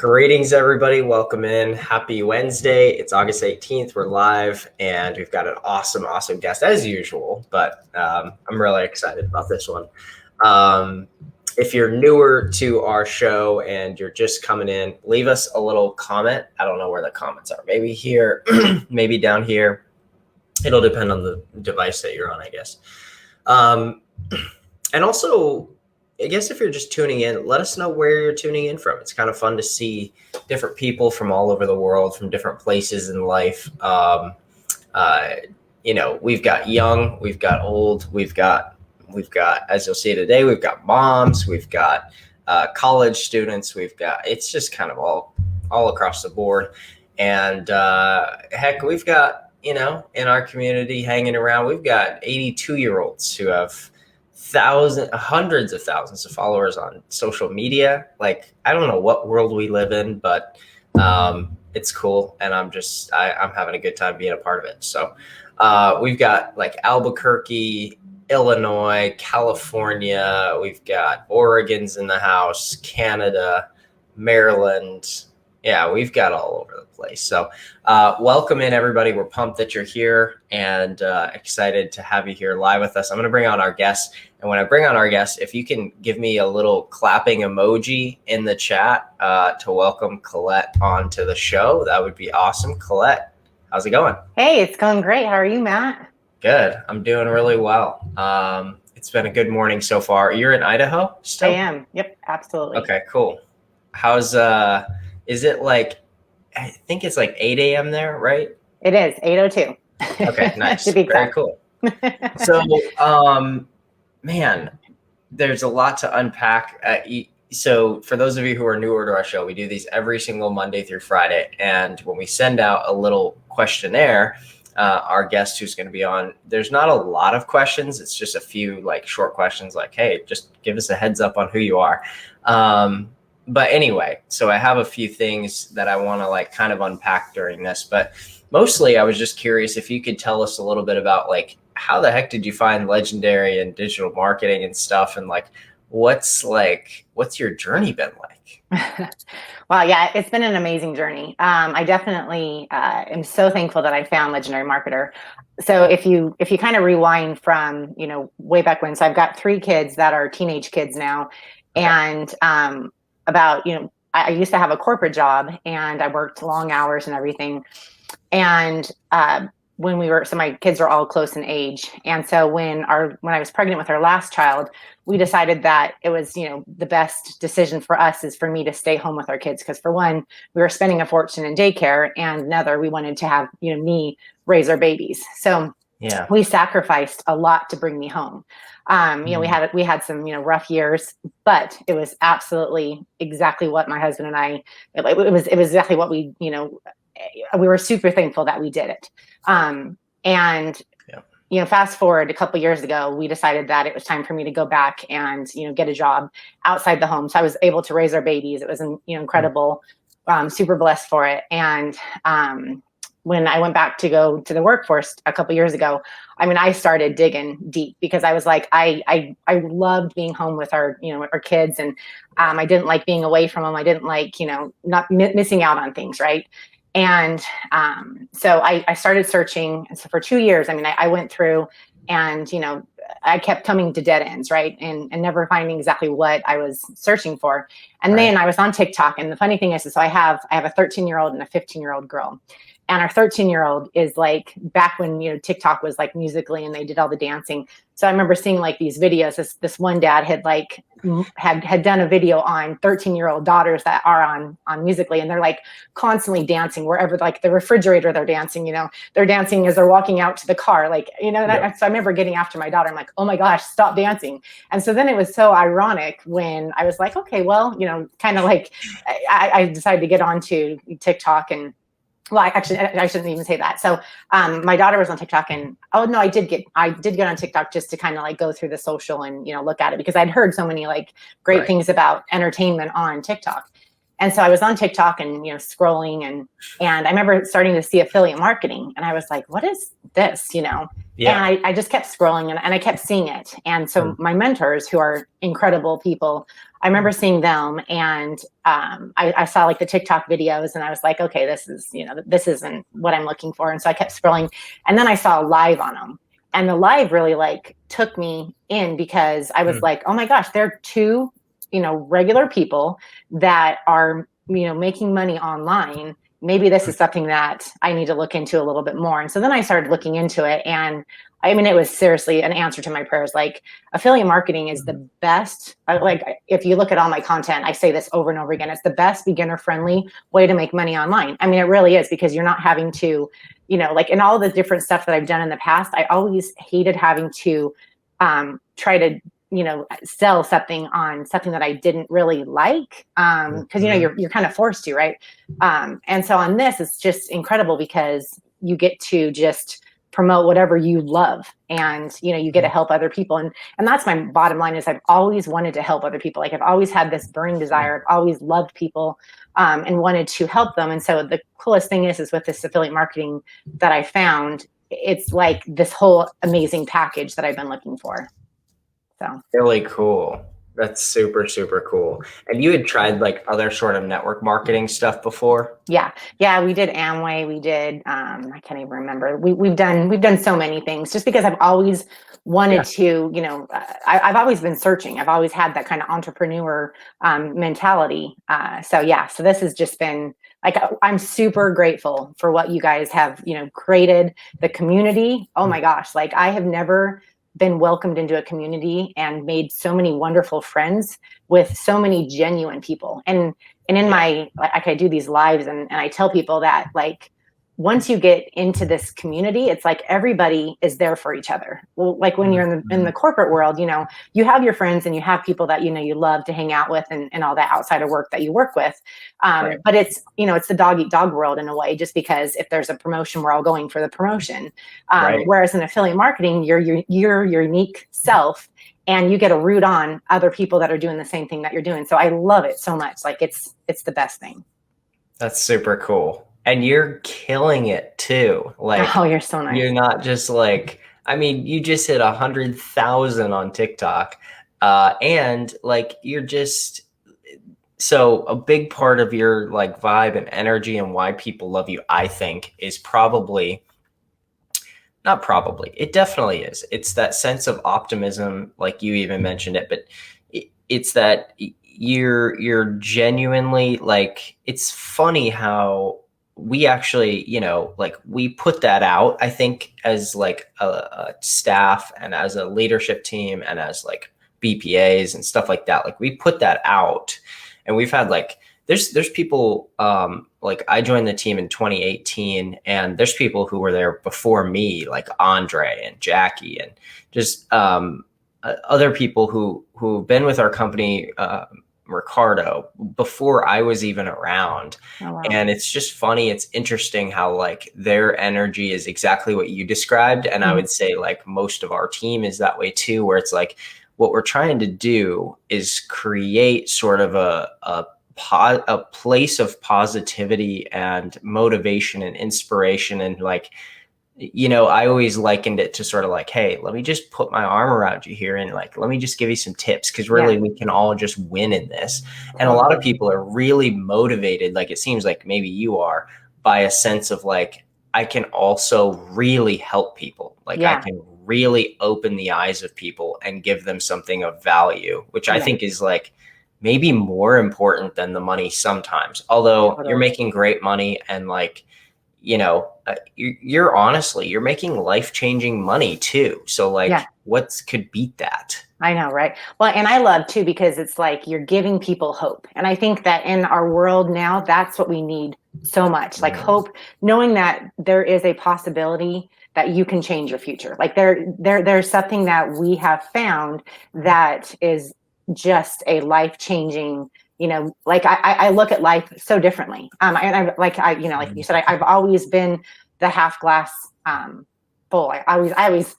Greetings, everybody. Welcome in. Happy Wednesday. It's August 18th. We're live, and we've got an awesome guest, as usual, but I'm really excited about this one. If you're newer to our show and you're just coming in, leave us a little comment. I don't know where the comments are. Maybe here, maybe down here. It'll depend on the device that you're on, I guess. And also, I guess if you're just tuning in, let us know where you're tuning in from. It's kind of fun to see different people from all over the world, from different places in life. We've got young, we've got old, we've got, as you'll see today, we've got moms, we've got college students, it's just kind of all across the board. And heck, we've got, in our community hanging around, we've got 82-year-olds who have hundreds of thousands of followers on social media. Like, I don't know what world we live in, but it's cool, and I'm having a good time being a part of it. So we've got like Albuquerque, Illinois, California, we've got Oregon's in the house, Canada, Maryland. Yeah, we've got all over the place. So welcome in, everybody. We're pumped that you're here and excited to have you here live with us. I'm going to bring on our guests. And when I bring on our guests, if you can give me a little clapping emoji in the chat to welcome Colette onto the show, that would be awesome. Colette, how's it going? Hey, it's going great. How are you, Matt? Good. I'm doing really well. It's been a good morning so far. You're in Idaho still? I am. Yep, absolutely. Okay, cool. How's is it like, I think it's like 8 a.m. there, right? It is 8:02. Okay, nice. To be Very exact. cool. So, man, there's a lot to unpack. So for those of you who are newer to our show, we do these every single Monday through Friday. And when we send out a little questionnaire, our guest who's going to be on, there's not a lot of questions. It's just a few like short questions like, hey, just give us a heads up on who you are. But anyway, so I have a few things that I want to like kind of unpack during this, but mostly I was just curious if you could tell us a little bit about like, how the heck did you find Legendary and digital marketing and stuff? And like, what's your journey been like? Well, yeah, it's been an amazing journey. I definitely am so thankful that I found Legendary Marketer. So if you kind of rewind from, way back when, so I've got 3 kids that are teenage kids now. Okay. And I used to have a corporate job and I worked long hours and everything. And so my kids are all close in age. And so when I was pregnant with our last child, we decided that it was, the best decision for us is for me to stay home with our kids. Because for one, we were spending a fortune in daycare, and another, we wanted to have, me raise our babies. So yeah, we sacrificed a lot to bring me home. We had some, rough years, but it was absolutely exactly what my husband and I, it was exactly what we were super thankful that we did it. Fast forward a couple of years ago, we decided that it was time for me to go back and, get a job outside the home. So I was able to raise our babies. It was, incredible, super blessed for it. And, when I went back to go to the workforce a couple of years ago, I started digging deep because I was like, I loved being home with our kids, and I didn't like being away from them. I didn't like, not missing out on things, right? And so I started searching. And so for 2 years, I went through and, I kept coming to dead ends, right? And never finding exactly what I was searching for. And right. Then I was on TikTok. And the funny thing is so I have a 13-year-old and a 15-year-old girl. And our 13-year-old is like back when, TikTok was like Musical.ly and they did all the dancing. So I remember seeing like these videos. This one dad had done a video on 13-year-old daughters that are on Musical.ly, and they're like constantly dancing wherever, like the refrigerator, they're dancing, they're dancing as they're walking out to the car. Like, yeah. So I remember getting after my daughter. I'm like, oh my gosh, stop dancing. And so then it was so ironic when I was like, okay, well, kind of like I decided to get onto TikTok. And well, actually, I shouldn't even say that. So my daughter was on TikTok, and I did get on TikTok just to kind of like go through the social and, look at it, because I'd heard so many like great right. things about entertainment on TikTok. And so I was on TikTok and, scrolling, and I remember starting to see affiliate marketing, and I was like, what is this, Yeah. And I just kept scrolling, and I kept seeing it. And so my mentors, who are incredible people, I remember seeing them, and I saw like the TikTok videos, and I was like, okay, this isn't what I'm looking for. And so I kept scrolling, and then I saw a live on them, and the live really like took me in, because I was like, oh my gosh, they're two, regular people that are, making money online. Maybe this is something that I need to look into a little bit more. And so then I started looking into it, and I mean, it was seriously an answer to my prayers. Like, affiliate marketing is the best. Like, if you look at all my content, I say this over and over again. It's the best beginner friendly way to make money online. I mean, it really is, because you're not having to, like in all the different stuff that I've done in the past, I always hated having to try to, sell something on something that I didn't really like. Cause you're kind of forced to, right? And so on this, it's just incredible, because you get to just promote whatever you love, and, you get to help other people. And that's my bottom line, is I've always wanted to help other people. Like, I've always had this burning desire. I've always loved people, and wanted to help them. And so the coolest thing is with this affiliate marketing that I found, it's like this whole amazing package that I've been looking for. So Really cool. That's super, super cool. And you had tried like other sort of network marketing stuff before? yeah, we did Amway. We did, I can't even remember. We've done so many things, just because I've always wanted to, I've always been searching. I've always had that kind of entrepreneur mentality. So this has just been like, I'm super grateful for what you guys have, created, the community. Oh my gosh. Like, I have never been welcomed into a community and made so many wonderful friends with so many genuine people. And in my, like, I do these lives, and I tell people that, like, once you get into this community, it's like everybody is there for each other. Well, like when you're in the corporate world, you have your friends, and you have people that, you love to hang out with, and all that outside of work that you work with. But it's, it's the dog eat dog world in a way, just because if there's a promotion, we're all going for the promotion. Whereas in affiliate marketing, you're your unique self, and you get to root on other people that are doing the same thing that you're doing. So I love it so much. Like, it's the best thing. That's super cool. And you're killing it too. Like, oh, you're so nice. You're not just like, I mean, you just hit 100,000 on TikTok. And like, you're just, so a big part of your like vibe and energy and why people love you, I think, is not probably, it definitely is. It's that sense of optimism. Like, you even mentioned it, but it's that you're genuinely like, it's funny how we actually, like, we put that out, I think, as like a staff, and as a leadership team, and as like BPAs and stuff like that. Like, we put that out, and we've had like, there's people, like, I joined the team in 2018, and there's people who were there before me, like Andre and Jackie, and just other people who've been with our company, Ricardo, before I was even around. Oh, wow. And it's just funny. It's interesting how like their energy is exactly what you described. And I would say like most of our team is that way too, where it's like, what we're trying to do is create sort of a place of positivity and motivation and inspiration. And like, I always likened it to sort of like, hey, let me just put my arm around you here, and like, let me just give you some tips, because really we can all just win in this. And a lot of people are really motivated, like it seems like maybe you are, by a sense of like, I can also really help people. Like, I can really open the eyes of people and give them something of value, which I think is like maybe more important than the money sometimes. Although you're making great money, and like, you're honestly, you're making life-changing money too. So like, what could beat that? I know, right? Well, and I love too, because it's like you're giving people hope. And I think that in our world now, that's what we need so much. Like, hope, knowing that there is a possibility that you can change your future. Like, there's something that we have found that is just a life-changing, like I look at life so differently. And like you said, I've always been the half glass full. I always,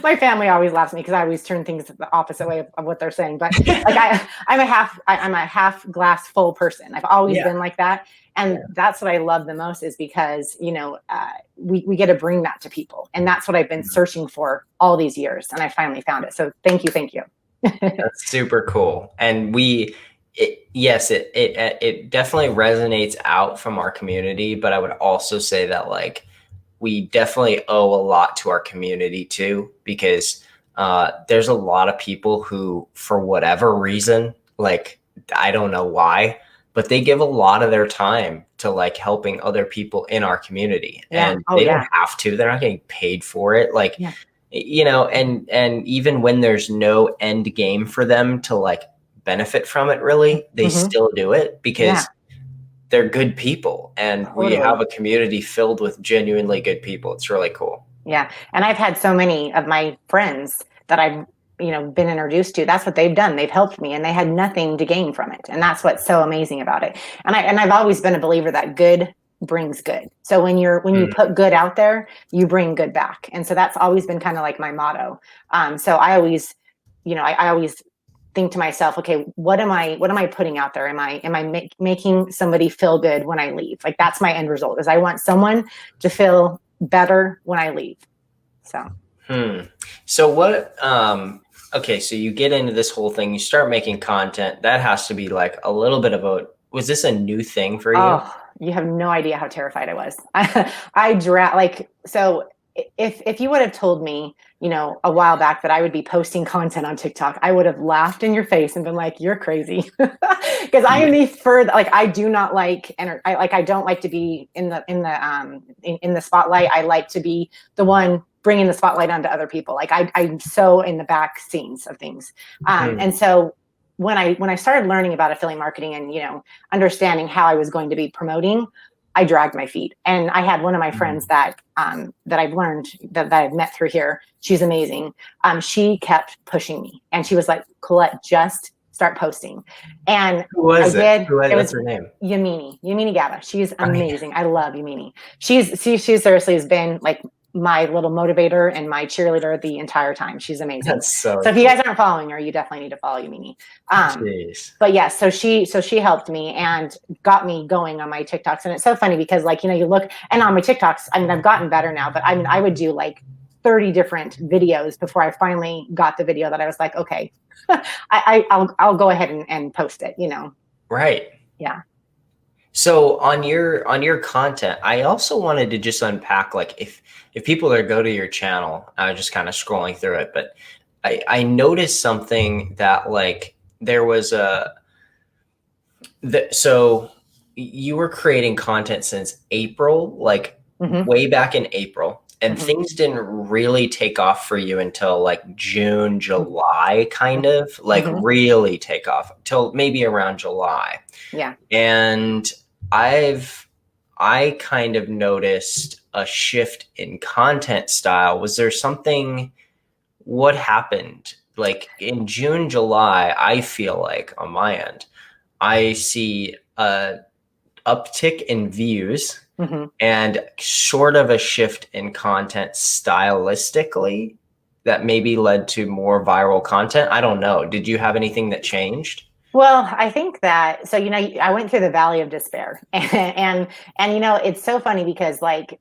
my family always laughs at me because I always turn things the opposite way of what they're saying. But like I'm a half glass full person. I've always been like that. And that's what I love the most, is because, we get to bring that to people. And that's what I've been searching for all these years. And I finally found it. So thank you. Thank you. That's super cool. And it definitely resonates out from our community, but I would also say that like we definitely owe a lot to our community too, because there's a lot of people who, for whatever reason, like I don't know why, but they give a lot of their time to like helping other people in our community, and they don't have to. They're not getting paid for it. Like, and even when there's no end game for them to like benefit from it, really, they still do it because they're good people, and we have a community filled with genuinely good people. It's really cool. Yeah. And I've had so many of my friends that I've been introduced to. That's what they've done. They've helped me, and they had nothing to gain from it. And that's what's so amazing about it. And I've always been a believer that good brings good. So when you put good out there, you bring good back. And so that's always been kind of like my motto. So I always, I always think to myself, okay, what am I putting out there? Am I making somebody feel good when I leave? Like, that's my end result, is I want someone to feel better when I leave. So what, okay, so you get into this whole thing, you start making content. That has to be like a little bit of was this a new thing for you? Oh, you have no idea how terrified I was. So if you would have told me, a while back that I would be posting content on TikTok, I would have laughed in your face and been like, you're crazy. Because I am the further, like, I do not like, I don't like to be in the spotlight. I like to be the one bringing the spotlight onto other people. Like I'm so in the back scenes of things. And so when I started learning about affiliate marketing and, understanding how I was going to be promoting, I dragged my feet. And I had one of my friends that I've learned that I've met through here. She's amazing. She kept pushing me, and she was like, Colette, just start posting. And who was I it? did. What's her name? Yamini Gaba. She's amazing. I love Yamini. She seriously has been like my little motivator and my cheerleader the entire time. She's amazing. That's so if you guys aren't following her, you definitely need to follow Yamini. But yeah, so she helped me and got me going on my TikToks. And it's so funny because, like, you look, and on my TikToks, I mean, I've gotten better now, but I would do like 30 different videos before I finally got the video that I was like, okay, I'll go ahead and post it, Right. Yeah. So on your content, I also wanted to just unpack, like, if people are go to your channel, I was just kind of scrolling through it, but I noticed something that, like, there was so you were creating content since April, like way back in April, and things didn't really take off for you until like June, July, kind of like really take off till maybe around July. Yeah. And I kind of noticed a shift in content style. Was there something, what happened? Like in June, July, I feel like on my end, I see a uptick in views and sort of a shift in content stylistically that maybe led to more viral content. I don't know. Did you have anything that changed? Well, I think that, so, I went through the valley of despair and it's so funny because, like,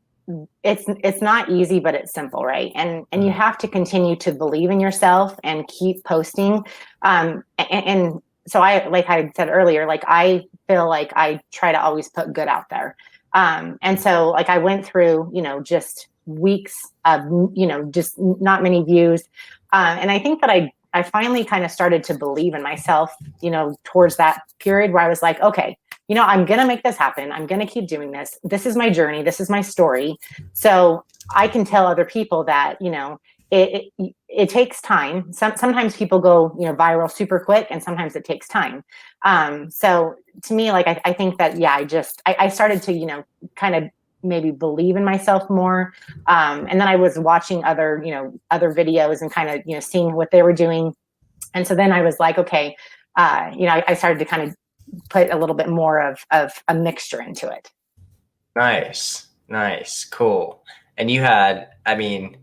it's not easy, but it's simple, right? And you have to continue to believe in yourself and keep posting. And so like I said earlier, like, I feel like I try to always put good out there. And so, like, I went through, just weeks of, just not many views. And I think that I finally kind of started to believe in myself, towards that period where I was like, okay, I'm going to make this happen. I'm going to keep doing this. This is my journey. This is my story. So I can tell other people that, it takes time. Sometimes people go, viral super quick, and sometimes it takes time. So to me, like, I think that, I started to, kind of maybe believe in myself more. And then I was watching other videos and kind of, seeing what they were doing. And so then I was like, okay, I started to kind of put a little bit more of a mixture into it. Nice. Cool. And you had, I mean,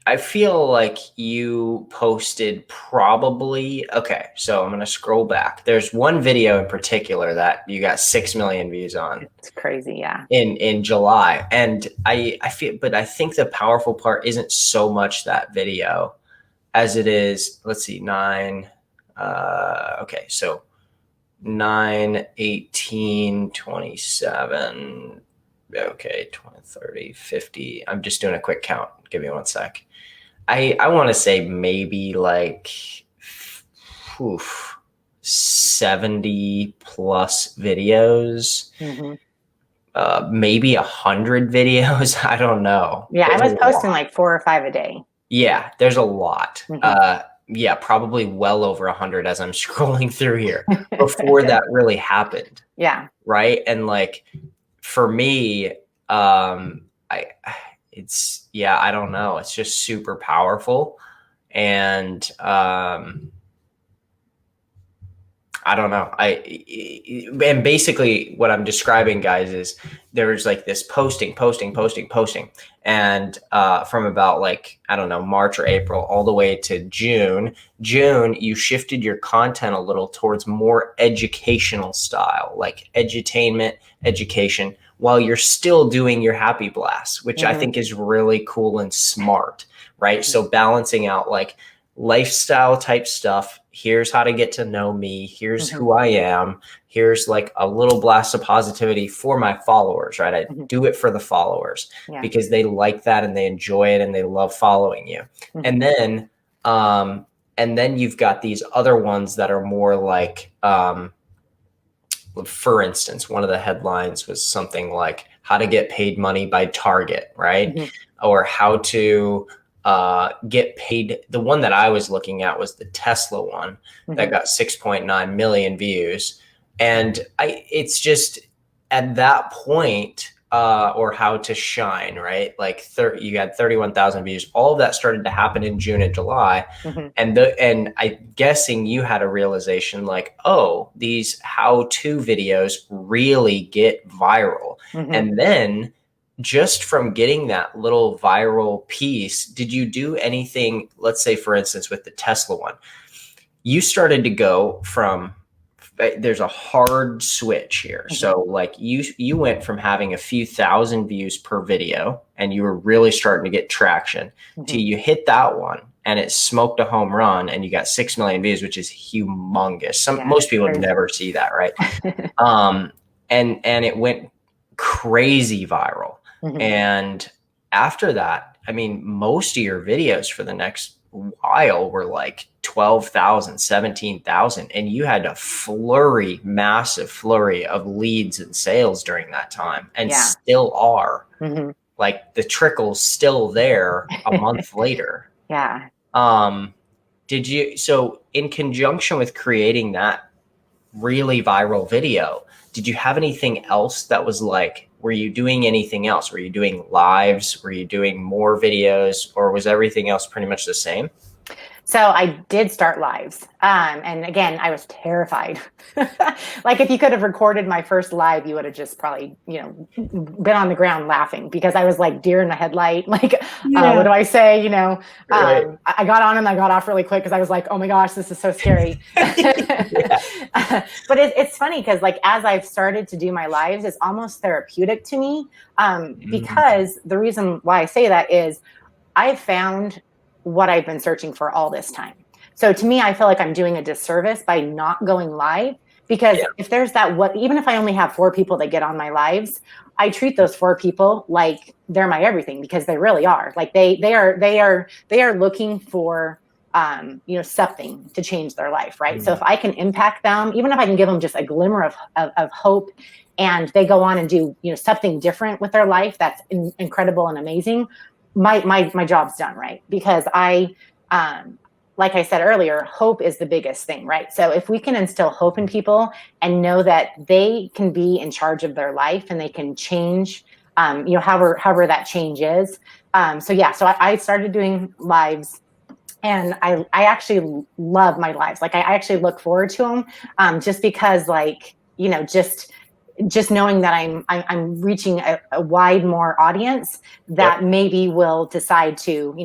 I feel like you posted probably, okay, so I'm going to scroll back. There's one video in particular that you got 6 million views on It's crazy. Yeah. in July. And I feel, but I think the powerful part isn't so much that video as it is, let's see, okay, so 9, 18, 27, okay, 20, 30, 50. I'm just doing a quick count. Give me one sec. I want to say maybe like 70 plus videos, maybe 100 videos. I don't know. Yeah, I was posting like 4 or 5 a day. Yeah, there's a lot. Yeah, probably well over 100 as I'm scrolling through here before that really happened. Yeah. Right. And like for me, it's, yeah, I don't know. It's just super powerful. And I don't know. And basically what I'm describing, guys, is there's like this posting. And from about like, I don't know, March or April all the way to June, you shifted your content a little towards more educational style, like edutainment, education, while you're still doing your happy blasts, which I think is really cool and smart, right? So balancing out like lifestyle type stuff. Here's how to get to know me. Here's who I am. Here's like a little blast of positivity for my followers, right? I do it for the followers because they like that and they enjoy it and they love following you. And then you've got these other ones that are more like, for instance, one of the headlines was something like how to get paid money by Target, right? Or how to get paid. The one that I was looking at was the Tesla one that got 6.9 million views. And it's just at that point, or how to shine, right? Like you had 31,000 views. All of that started to happen in June and July. And I'm guessing you had a realization like, oh, these how-to videos really get viral. And then just from getting that little viral piece, did you do anything, let's say, for instance, with the Tesla one, you started to go from, there's a hard switch here. So like you went from having a few thousand views per video and you were really starting to get traction to you hit that one and it smoked a home run and you got 6 million views, which is humongous. Most people never see that, right? And it went crazy viral. And after that, I mean, most of your videos for the next while were like 12,000, 17,000, and you had a massive flurry of leads and sales during that time, and still are. Like the trickle's still there a month later. So in conjunction with creating that really viral video, did you have anything else that was like, were you doing anything else? Were you doing lives? Were you doing more videos, or was everything else pretty much the same? So I did start lives. And again, I was terrified. Like if you could have recorded my first live, you would have just probably, been on the ground laughing because I was like deer in the headlight. Like, what do I say? I got on and I got off really quick because I was like, oh my gosh, this is so scary. But it's funny because like, as I've started to do my lives, it's almost therapeutic to me. Because the reason why I say that is I found what I've been searching for all this time. So to me, I feel like I'm doing a disservice by not going live because if there's even if I only have 4 people that get on my lives, I treat those 4 people like they're my everything because they really are. Like they are looking for, something to change their life. Right. So if I can impact them, even if I can give them just a glimmer of hope and they go on and do, something different with their life, that's incredible and amazing. My job's done, right? Because like I said earlier, hope is the biggest thing, right? So if we can instill hope in people and know that they can be in charge of their life and they can change, however that change is. So I started doing lives and I actually love my lives. Like I actually look forward to them just because like, just knowing that I'm reaching a wide more audience that Yep. maybe will decide to,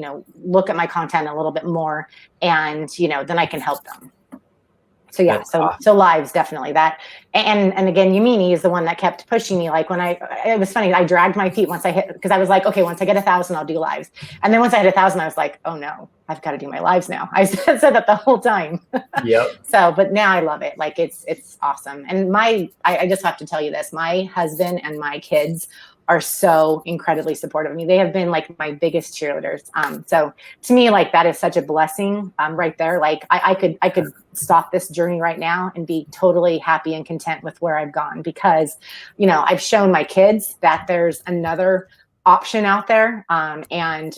look at my content a little bit more, and, then I can help them. So yeah, That's awesome. so lives, definitely that. And again, Yamini is the one that kept pushing me. Like it was funny, I dragged my feet once I hit, because I was like, okay, once I get 1,000, I'll do lives. And then once I hit 1,000, I was like, oh no, I've got to do my lives now. I said that the whole time. Yep. So, but now I love it. Like it's awesome. And I just have to tell you this, my husband and my kids are so incredibly supportive of me. They have been like my biggest cheerleaders. So to me, like that is such a blessing, right there. Like I could stop this journey right now and be totally happy and content with where I've gone, because, I've shown my kids that there's another option out there. And,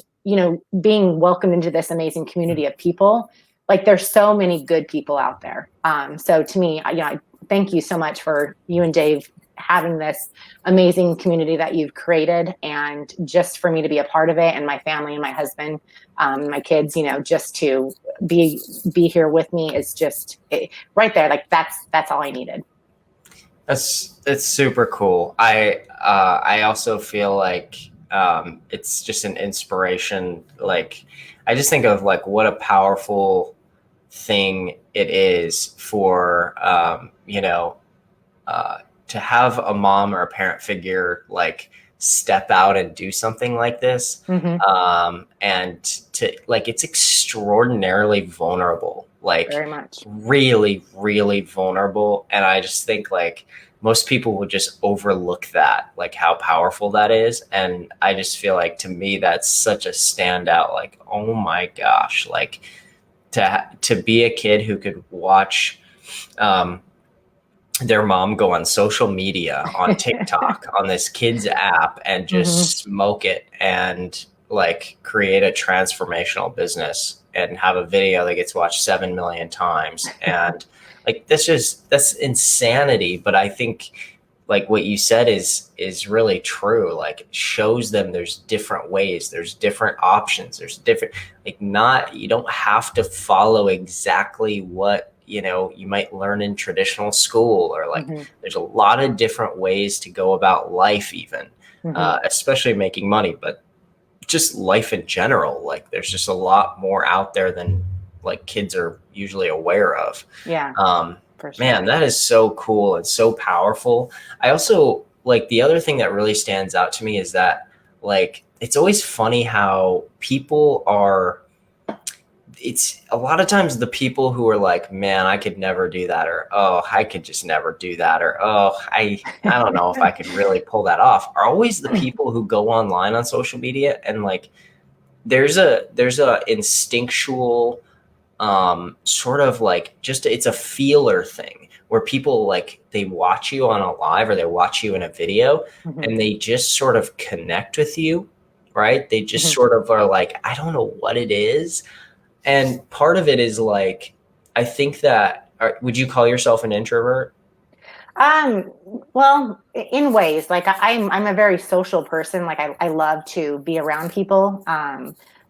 being welcomed into this amazing community of people, like there's so many good people out there. So to me, I thank you so much for you and Dave having this amazing community that you've created, and just for me to be a part of it, and my family and my husband, my kids, just to be here with me is just right there. Like that's all I needed. It's super cool. I also feel like it's just an inspiration. Like I just think of like what a powerful thing it is for to have a mom or a parent figure like step out and do something like this. And to like, it's extraordinarily vulnerable, like Very much. really, really vulnerable. And I just think like most people would just overlook that, like how powerful that is. And I just feel like to me, that's such a standout, like, oh my gosh, like to be a kid who could watch, their mom go on social media, on TikTok, on this kid's app, and just smoke it and like create a transformational business and have a video that gets watched 7 million times. And like, that's insanity. But I think like what you said is really true. Like it shows them there's different ways, there's different options, there's different, like you don't have to follow exactly what you might learn in traditional school, or like there's a lot of different ways to go about life, even especially making money, but just life in general. Like there's just a lot more out there than like kids are usually aware of. Yeah. For sure. Man, that is so cool and so powerful. I also like, the other thing that really stands out to me is that like it's always funny how people are, it's a lot of times the people who are like, man, I could never do that, or oh, I could just never do that, or oh, I don't know if I could really pull that off, are always the people who go online on social media and like there's a instinctual sort of like, just it's a feeler thing where people like they watch you on a live or they watch you in a video and they just sort of connect with you, right? They just sort of are like, I don't know what it is. And part of it is like, I think that, would you call yourself an introvert? Well, in ways, like I'm a very social person. Like I love to be around people.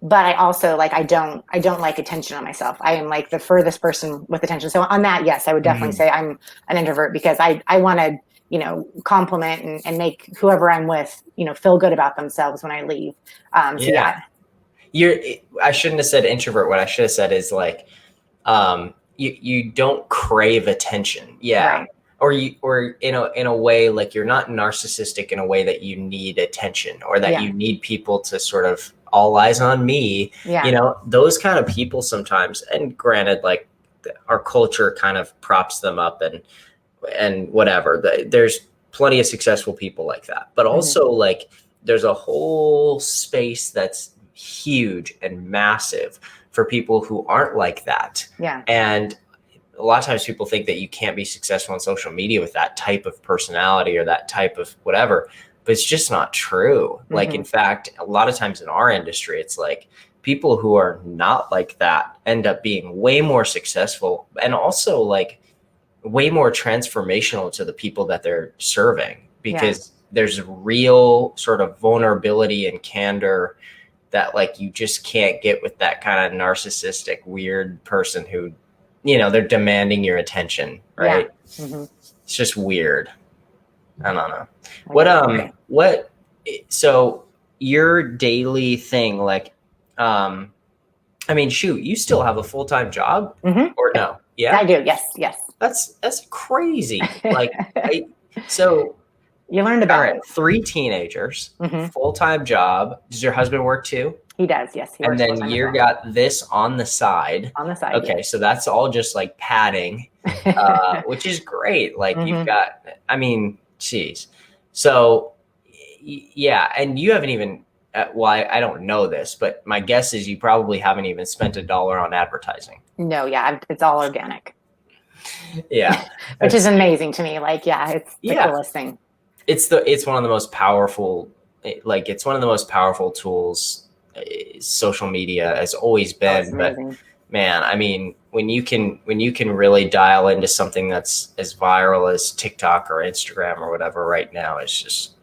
But I also like, I don't like attention on myself. I am like the furthest person with attention. So on that, yes, I would definitely say I'm an introvert, because I want to, compliment and make whoever I'm with, feel good about themselves when I leave. So yeah. I shouldn't have said introvert. What I should have said is like, you don't crave attention. Yeah. Right. Or in a way, like you're not narcissistic in a way that you need attention, or that you need people to sort of all eyes on me. Yeah. Those kind of people sometimes, and granted, like our culture kind of props them up and whatever. There's plenty of successful people like that, but also like there's a whole space that's huge and massive for people who aren't like that. Yeah. And a lot of times people think that you can't be successful on social media with that type of personality or that type of whatever, but it's just not true. Like, in fact, a lot of times in our industry, it's like people who are not like that end up being way more successful, and also like way more transformational to the people that they're serving, because there's real sort of vulnerability and candor that like you just can't get with that kind of narcissistic, weird person who, they're demanding your attention, right? Yeah. It's just weird. I don't know. Okay. What, so your daily thing, like, I mean, shoot, you still have a full-time job Mm-hmm. or no? I Yeah. do. Yes. Yes. That's crazy. Like, so, You learn to all right, balance. 3 teenagers, Mm-hmm. full-time job. Does your husband work too? He does. Yes. He And works full then time as you well. got this on the side. On the side. Okay, Yes. so that's all just like padding, which is great. Like you've Mm-hmm. got, I mean, geez. So, yeah, and you haven't even, well, I don't know this, but my guess is you probably haven't even spent $1 on advertising. No. Yeah. It's all organic. Yeah, Which is that's, amazing to me. Like, yeah, it's the yeah, coolest thing. it's one of the most powerful, like it's one of the most powerful tools. Social media has always Oh, it's been, but amazing. man, I mean, when you can really dial into something that's as viral as TikTok or Instagram or whatever right now, it's just,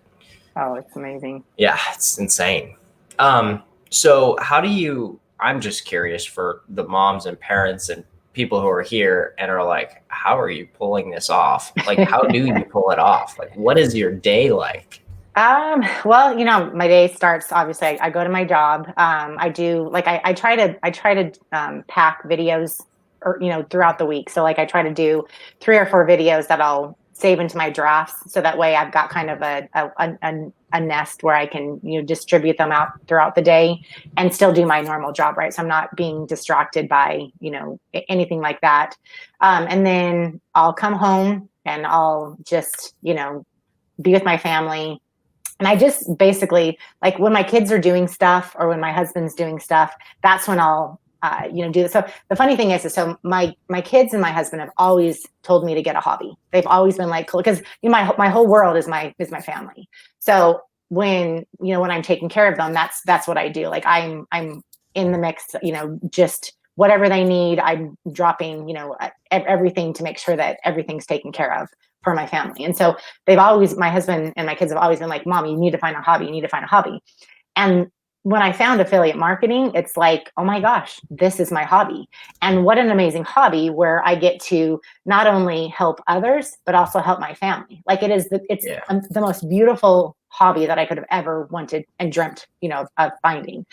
Oh, it's amazing. yeah, it's insane. So how do you, I'm just curious for the moms and parents and people who are here and are like, how are you pulling this off? Like, how do you pull it off? Like, what is your day like? Well, my day starts, obviously, I go to my job. I do like, I try to, pack videos or, throughout the week. So like, I try to do 3 or 4 videos that I'll save into my drafts. So that way I've got kind of a nest where I can, distribute them out throughout the day and still do my normal job. Right. So I'm not being distracted by, anything like that. And then I'll come home and I'll just, be with my family. And I just basically, like, when my kids are doing stuff or when my husband's doing stuff, that's when I'll, do this. So the funny thing is so my kids and my husband have always told me to get a hobby. They've always been like, cool, because my whole world is my family. So when I'm taking care of them, that's what I do. Like I'm in the mix, just whatever they need. I'm dropping, everything to make sure that everything's taken care of for my family. And so my husband and my kids have always been like, Mom, you need to find a hobby. You need to find a hobby. And when I found affiliate marketing, it's like, oh my gosh, this is my hobby. And what an amazing hobby where I get to not only help others, but also help my family. Like it's Yeah. the most beautiful hobby that I could have ever wanted and dreamt, of finding.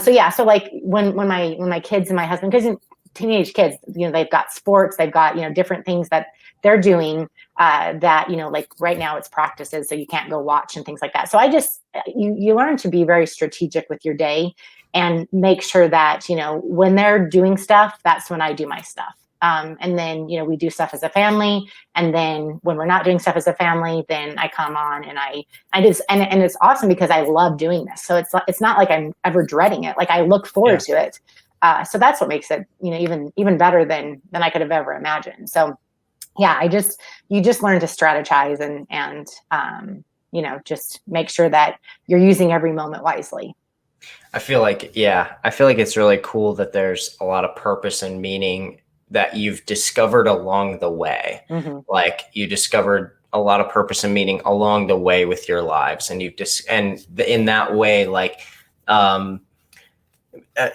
So yeah, so like when my kids and my husband, because teenage kids, they've got sports, they've got, different things that they're doing that, like right now it's practices, so you can't go watch and things like that. So I just, you learn to be very strategic with your day and make sure that, when they're doing stuff, that's when I do my stuff. And then, we do stuff as a family. And then when we're not doing stuff as a family, then I come on and I just, and it's awesome because I love doing this. So it's not like I'm ever dreading it. Like I look forward to it. So that's what makes it, even better than I could have ever imagined. So yeah, you just learn to strategize and just make sure that you're using every moment wisely. I feel like it's really cool that there's a lot of purpose and meaning that you've discovered along the way. Mm-hmm. Like you discovered a lot of purpose and meaning along the way with your lives, and in that way, like,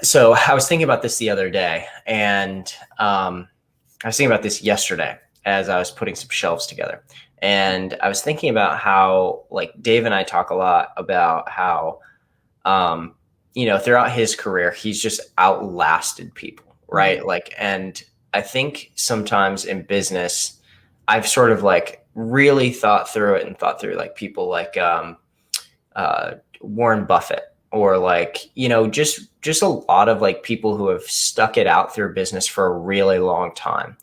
so I was thinking about this the other day, and I was thinking about this yesterday as I was putting some shelves together, and I was thinking about how, like, Dave and I talk a lot about how, throughout his career, he's just outlasted people, right? Mm-hmm. Like, and I think sometimes in business, I've sort of like really thought through it and thought through like people like Warren Buffett, or like, just a lot of like people who have stuck it out through business for a really long time.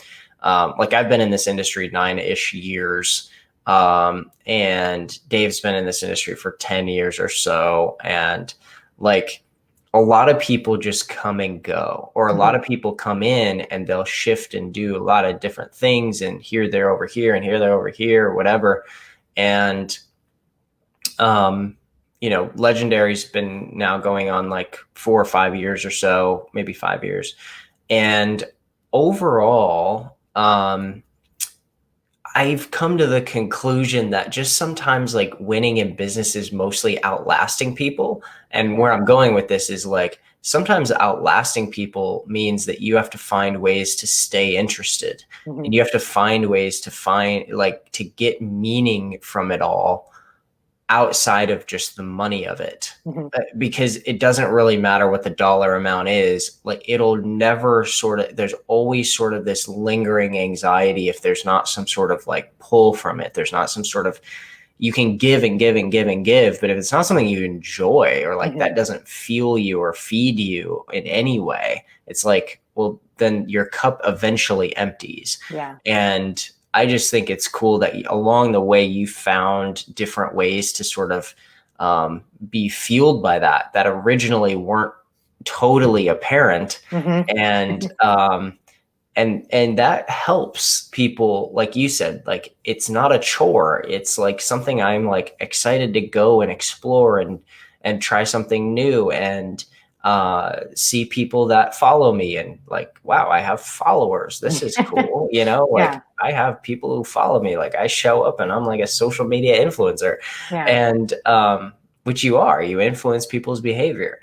Like I've been in this industry 9-ish years. And Dave's been in this industry for 10 years or so. And like a lot of people just come and go, or a lot of people come in and they'll shift and do a lot of different things, and here they're over here and here they're over here, or whatever. And, Legendary's been now going on like 4 or 5 years or so, maybe 5 years. And overall, I've come to the conclusion that just sometimes like winning in business is mostly outlasting people. And where I'm going with this is like, sometimes outlasting people means that you have to find ways to stay interested, and you have to find ways to to get meaning from it all outside of just the money of it. Because it doesn't really matter what the dollar amount is. Like, it'll never there's always sort of this lingering anxiety if there's not some sort of like pull from it. There's not some sort of, you can give and give and give and give, but if it's not something you enjoy, or like that doesn't fuel you or feed you in any way, it's like, well, then your cup eventually empties. Yeah. And I just think it's cool that along the way you found different ways to sort of be fueled by that originally weren't totally apparent. And that helps people, like you said, like, it's not a chore. It's like something I'm like excited to go and explore and try something new, and see people that follow me, and like, wow, I have followers. This is cool. You know, like I have people who follow me. Like, I show up and I'm like a social media influencer, and which you influence people's behavior,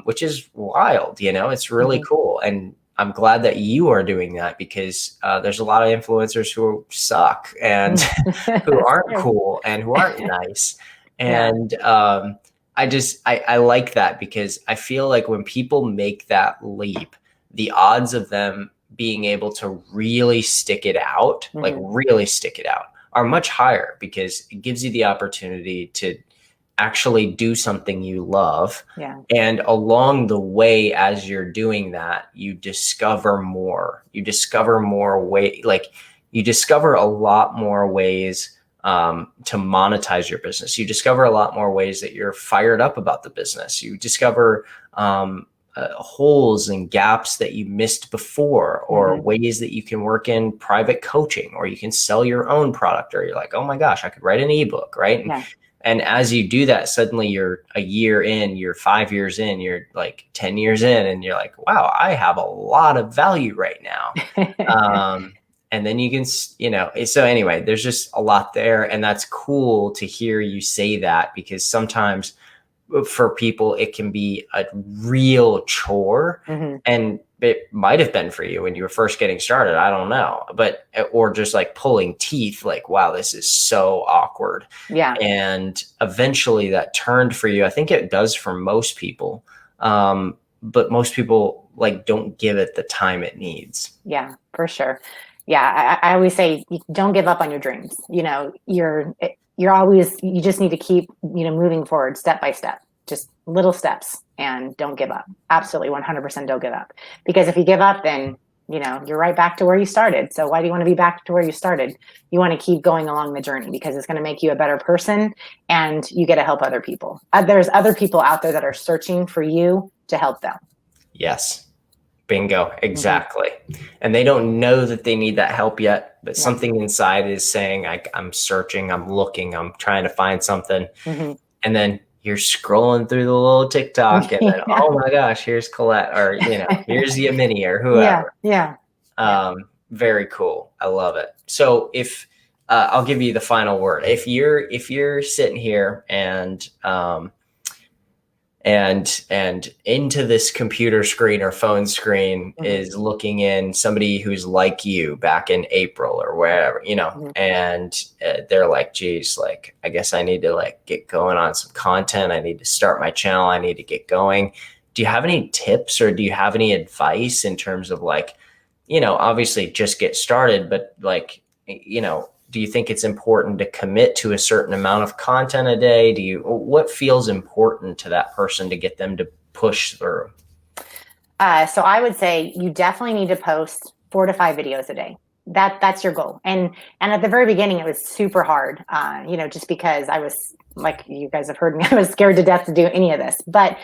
which is wild. You know, it's really cool. And I'm glad that you are doing that, because there's a lot of influencers who suck and who aren't cool and who aren't nice. And I like that, because I feel like when people make that leap, the odds of them being able to really stick it out, like really stick it out, are much higher, because it gives you the opportunity to actually do something you love. And along the way, as you're doing that, you discover more. You discover you discover a lot more ways to monetize your business. You discover a lot more ways that you're fired up about the business. You discover holes and gaps that you missed before, or ways that you can work in private coaching, or you can sell your own product, or you're like, oh my gosh, I could write an ebook, right? And as you do that, suddenly you're a year in, you're 5 years in, you're like 10 years in, and you're like, wow, I have a lot of value right now. And then you can, you know, so anyway, there's just a lot there. And that's cool to hear you say that, because sometimes for people, it can be a real chore. And it might have been for you when you were first getting started. I don't know, or just like pulling teeth, like, wow, this is so awkward. And eventually that turned for you. I think it does for most people. But most people like don't give it the time it needs. Yeah, for sure. Yeah. I always say, don't give up on your dreams. You know, you just need to keep, you know, moving forward step by step, just little steps, and don't give up. Absolutely. 100% don't give up, because if you give up, then, you know, you're right back to where you started. So why do you want to be back to where you started? You want to keep going along the journey, because it's going to make you a better person, and you get to help other people. There's other people out there that are searching for you to help them. Yes. Bingo. Exactly. And they don't know that they need that help yet, but something inside is saying, I'm searching, I'm looking, I'm trying to find something. And then you're scrolling through the little TikTok, and then, oh my gosh, here's Colette, or, you know, here's Yamini, or whoever. Very cool. I love it. So if I'll give you the final word. If you're sitting here and into this computer screen or phone screen is looking in somebody who's like you back in April or wherever, you know, and they're like, geez, like, I guess I need to like get going on some content. I need to start my channel. I need to get going. Do you have any tips, or do you have any advice in terms of like, you know, obviously just get started, but like, you know, do you think it's important to commit to a certain amount of content a day? What feels important to that person to get them to push through? So I would say you definitely need to post 4 to 5 videos a day. That's your goal. And at the very beginning, it was super hard, you know, just because I was, like you guys have heard me, I was scared to death to do any of this. But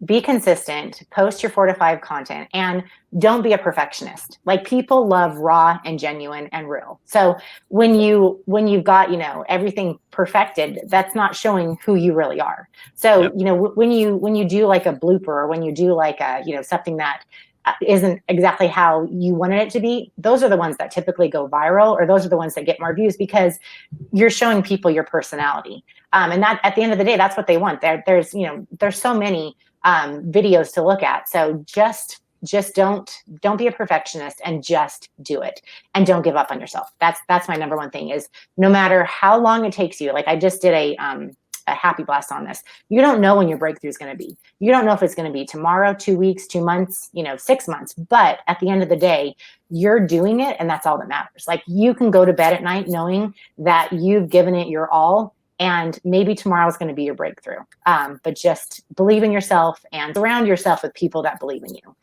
be consistent, post your 4 to 5 content, and don't be a perfectionist. Like, people love raw and genuine and real. So when you've got, you know, everything perfected, that's not showing who you really are. So, you know, when you do like a blooper, or when you do like a, you know, something that isn't exactly how you wanted it to be, those are the ones that typically go viral, or those are the ones that get more views, because you're showing people your personality. And that, at the end of the day, that's what they want. There's so many videos to look at. So just don't be a perfectionist, and just do it, and don't give up on yourself. That's my number one thing, is no matter how long it takes you. Like I just did a happy blast on this. You don't know when your breakthrough is going to be. You don't know if it's going to be tomorrow, 2 weeks, 2 months, 6 months. But at the end of the day, you're doing it, and that's all that matters. Like you can go to bed at night knowing that you've given it your all, and maybe tomorrow is going to be your breakthrough. But just believe in yourself and surround yourself with people that believe in you.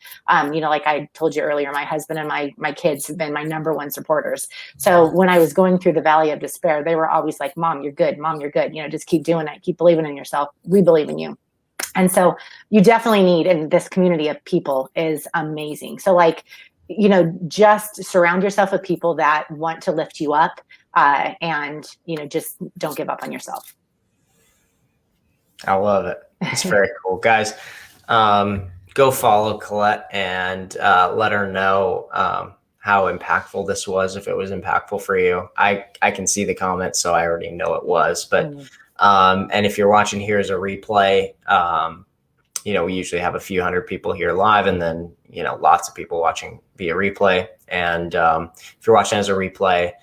Like I told you earlier, my husband and my kids have been my number one supporters. So when I was going through the valley of despair, they were always like, Mom, you're good. Mom, you're good. Just keep doing it. Keep believing in yourself. We believe in you. And so you definitely need, and this community of people is amazing. So like, just surround yourself with people that want to lift you up. And just don't give up on yourself. I love it. It's very cool, guys. Go follow Colette and let her know how impactful this was. If it was impactful for you, I can see the comments, so I already know it was. But and if you're watching here as a replay, we usually have a few hundred people here live, and then lots of people watching via replay. And if you're watching as a replay,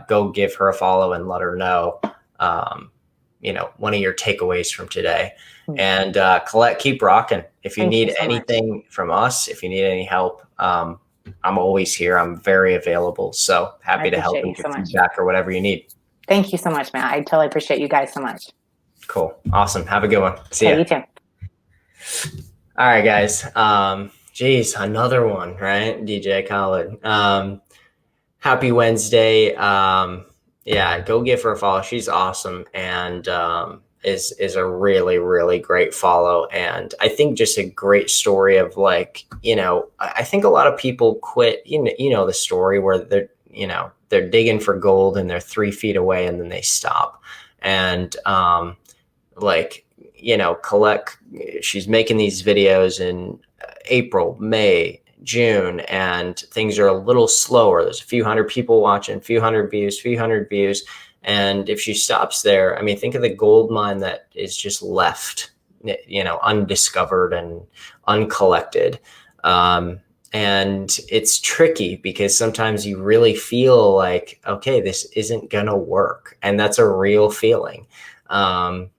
go give her a follow and let her know, one of your takeaways from today. And Colette, keep rocking. If you need anything from us, if you need any help, I'm always here. I'm very available. So happy to help and give feedback or whatever you need. Thank you so much, Matt. I totally appreciate you guys so much. Cool. Awesome. Have a good one. See ya. You too. All right, guys. Geez, another one, right? DJ Khaled. Happy Wednesday. Go give her a follow. She's awesome, and is a really, really great follow. And I think just a great story of I think a lot of people quit, the story where they're digging for gold and they're 3 feet away and then they stop. And Colette, she's making these videos in April, May, June, and things are a little slower. There's a few hundred people watching, few hundred views. And if she stops there, I mean, think of the gold mine that is just left, undiscovered and uncollected. And it's tricky because sometimes you really feel like, okay, this isn't going to work. And that's a real feeling. And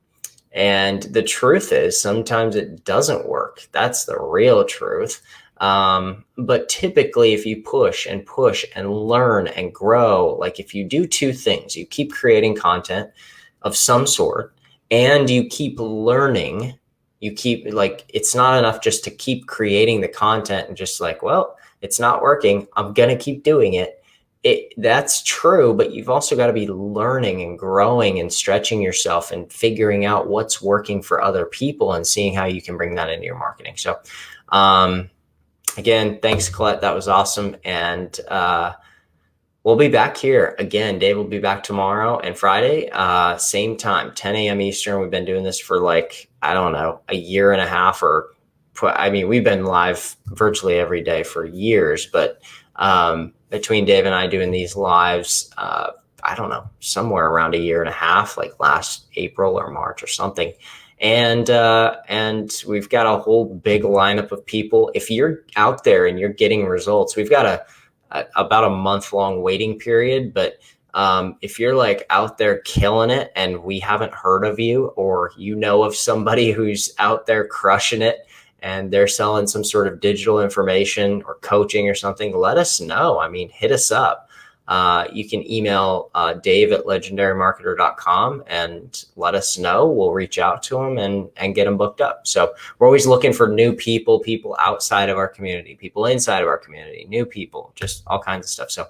the truth is sometimes it doesn't work. That's the real truth. But typically if you push and learn and grow, like if you do 2 things, you keep creating content of some sort and you keep learning, it's not enough just to keep creating the content and just well, it's not working, I'm going to keep doing it. That's true, but you've also got to be learning and growing and stretching yourself and figuring out what's working for other people and seeing how you can bring that into your marketing. So, again, thanks, Colette. That was awesome. And we'll be back here again. Dave will be back tomorrow and Friday, same time, 10 a.m. Eastern. We've been doing this for a year and a half, we've been live virtually every day for years, but between Dave and I doing these lives, somewhere around a year and a half, like last April or March or something. And we've got a whole big lineup of people. If you're out there and you're getting results, we've got about a month-long waiting period. But if you're out there killing it and we haven't heard of you, or of somebody who's out there crushing it and they're selling some sort of digital information or coaching or something, let us know. I mean, hit us up. You can email dave@legendarymarketer.com and let us know. We'll reach out to them and get them booked up. So we're always looking for new people outside of our community, people inside of our community, new people, just all kinds of stuff. So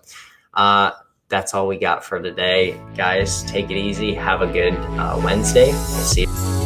that's all we got for today, guys. Take it easy. Have a good Wednesday. We'll see you.